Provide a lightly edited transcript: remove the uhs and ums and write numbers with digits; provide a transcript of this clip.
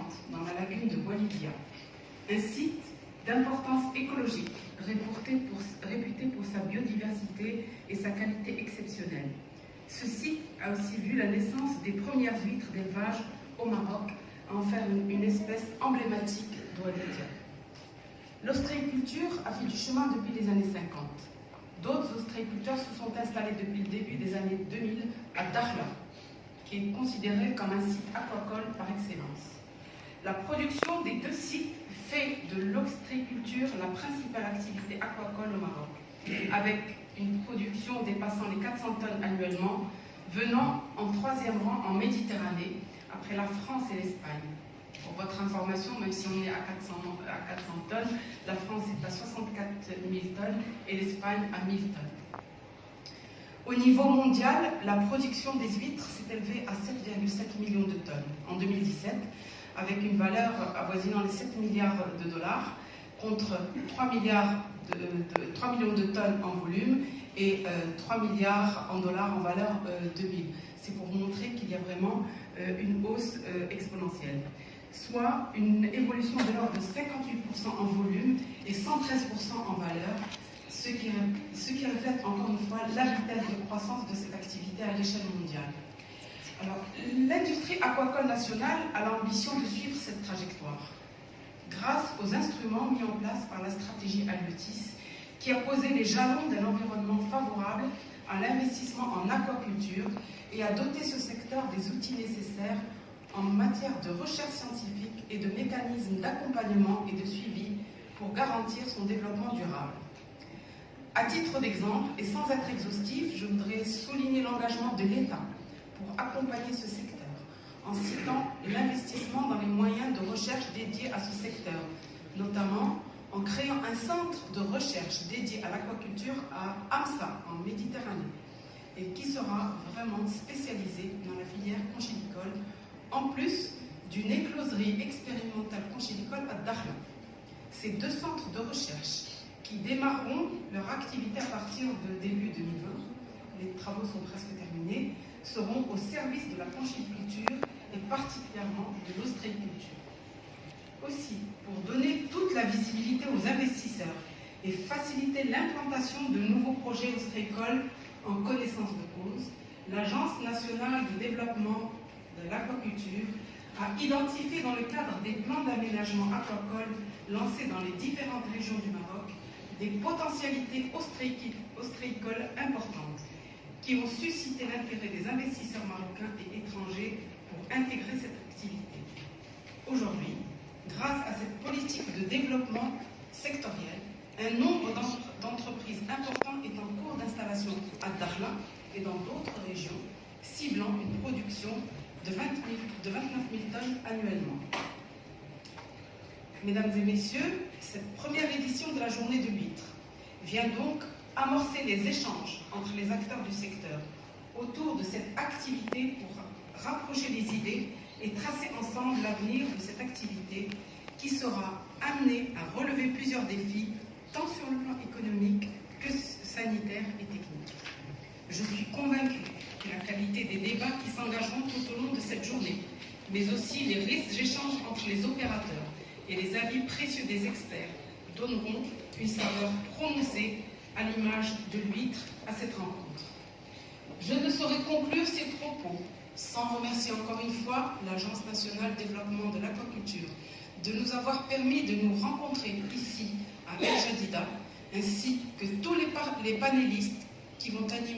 importante dans la lagune de Bolivia, un site d'importance écologique réputé pour sa biodiversité et sa qualité exceptionnelle. Ce site a aussi vu la naissance des premières huîtres d'élevage au Maroc, à en faire une espèce emblématique d'Ouadédia. L'ostréiculture a fait du chemin depuis les années 50. D'autres ostréiculteurs se sont installés depuis le début des années 2000 à Dakhla, qui est considéré comme un site aquacole par excellence. La production des deux sites fait de l'ostréiculture la principale activité aquacole au Maroc, avec une production dépassant les 400 tonnes annuellement, venant en troisième rang en Méditerranée, après la France et l'Espagne. Pour votre information, même si on est à 400 tonnes, la France est à 64 000 tonnes et l'Espagne à 1000 tonnes. Au niveau mondial, la production des huîtres s'est élevée à 7,7 millions de tonnes en 2017, avec une valeur avoisinant les 7 milliards de dollars, contre 3 millions de tonnes en volume et 3 milliards en dollars en valeur de mille. C'est pour montrer qu'il y a vraiment une hausse exponentielle, soit une évolution de l'ordre de 58% en volume et 113% en valeur, ce qui reflète encore une fois la vitesse de croissance de cette activité à l'échelle mondiale. Alors, l'industrie aquacole nationale a l'ambition de suivre cette trajectoire, grâce aux instruments mis en place par la stratégie Aliotis, qui a posé les jalons d'un environnement favorable à l'investissement en aquaculture et a doté ce secteur des outils nécessaires en matière de recherche scientifique et de mécanismes d'accompagnement et de suivi pour garantir son développement durable. À titre d'exemple, et sans être exhaustif, je voudrais souligner l'engagement de l'État pour accompagner ce secteur, en citant l'investissement dans les moyens de recherche dédiés à ce secteur, notamment en créant un centre de recherche dédié à l'aquaculture à Amsa, en Méditerranée, et qui sera vraiment spécialisé dans la filière conchylicole, en plus d'une écloserie expérimentale conchylicole à Dakhla. Ces deux centres de recherche, qui démarreront leur activité à partir de début 2020, les travaux sont presque terminés, seront au service de la conchyliculture et particulièrement de l'ostréiculture. Aussi, pour donner toute la visibilité aux investisseurs et faciliter l'implantation de nouveaux projets ostréicoles en connaissance de cause, l'Agence nationale de développement de l'aquaculture a identifié dans le cadre des plans d'aménagement aquacole lancés dans les différentes régions du Maroc des potentialités ostréicoles importantes qui ont suscité l'intérêt des investisseurs marocains et étrangers pour intégrer cette activité. Aujourd'hui, grâce à cette politique de développement sectoriel, un nombre d'entreprises importantes est en cours d'installation à Dakhla et dans d'autres régions, ciblant une production de 29 000 tonnes annuellement. Mesdames et messieurs, cette première édition de la journée de l'huître vient donc amorcer les échanges entre les acteurs du secteur autour de cette activité pour rapprocher les idées et tracer ensemble l'avenir de cette activité qui sera amenée à relever plusieurs défis, tant sur le plan économique que sanitaire et technique. Je suis convaincue que la qualité des débats qui s'engageront tout au long de cette journée, mais aussi les riches échanges entre les opérateurs et les avis précieux des experts donneront une saveur prononcée à l'image de l'huître à cette rencontre. Je ne saurais conclure ces propos sans remercier encore une fois l'Agence nationale de développement de l'aquaculture de nous avoir permis de nous rencontrer ici à El Jadida, ainsi que tous les panélistes qui vont animer